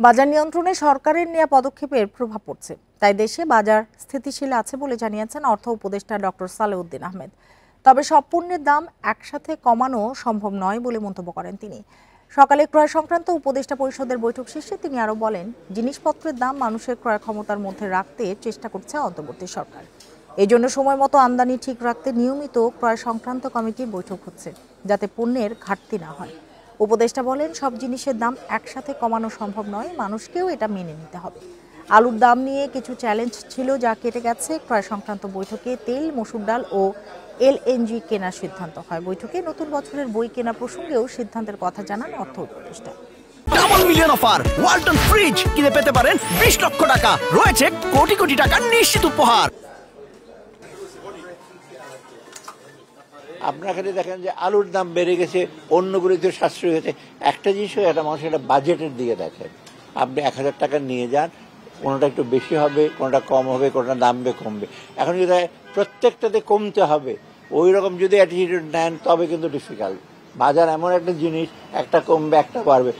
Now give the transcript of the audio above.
বাজার নিয়ন্ত্রণে সরকারের নেওয়া পদক্ষেপের প্রভাব পড়ছে, তাই দেশে বাজার স্থিতিশীল আছে বলে জানিয়েছেন অর্থ উপদেষ্টা ডক্টর সালেউদ্দিন আহমেদ। তবে সব পণ্যের দাম একসাথে কমানো সম্ভব নয় বলে মন্তব্য করেন তিনি। সকালে ক্রয় সংক্রান্ত উপদেষ্টা পরিষদের বৈঠক শেষে তিনি আরও বলেন, জিনিসপত্রের দাম মানুষের ক্রয় ক্ষমতার মধ্যে রাখতে চেষ্টা করছে অন্তর্বর্তী সরকার। এই জন্য সময় মতো আমদানি ঠিক রাখতে নিয়মিত ক্রয় সংক্রান্ত কমিটির বৈঠক হচ্ছে, যাতে পণ্যের ঘাটতি না হয়। উপদেষ্টা বলেন, সব জিনিসের দাম একসাথে কমানো সম্ভব নয়, মানুষকেও এটা মেনে নিতে হবে। আলুর দাম নিয়ে কিছু চ্যালেঞ্জ ছিল, যা কেটে গেছে। ক্রয় সংক্রান্ত বৈঠকে তেল, মসুর ডাল ও এলএনজি কেনার সিদ্ধান্ত হয়। বৈঠকে নতুন বছরের বই কেনা প্রসঙ্গেও সিদ্ধান্তের কথা জানান অর্থ উপদেষ্টা। Double million offer Walton fridge কিনে পেতে পারেন 20 লক্ষ টাকা, রয়েছে কোটি কোটি টাকার নিশ্চিত উপহার। আপনারা খালি দেখেন যে আলুর দাম বেড়ে গেছে, অন্যগুলিতে সাশ্রয় হয়েছে। একটা জিনিসও একটা মানুষের একটা বাজেটের দিকে দেখেন। আপনি 1000 টাকা নিয়ে যান, কোনোটা একটু বেশি হবে, কোনোটা কম হবে, কোনোটা দামবে কমবে। এখন যদি প্রত্যেকটাতে কমতে হবে, ওই রকম যদি অ্যাটিটিউড নেন তবে কিন্তু ডিফিকাল্ট। বাজার এমন একটা জিনিস, একটা কমবে একটা বাড়বে।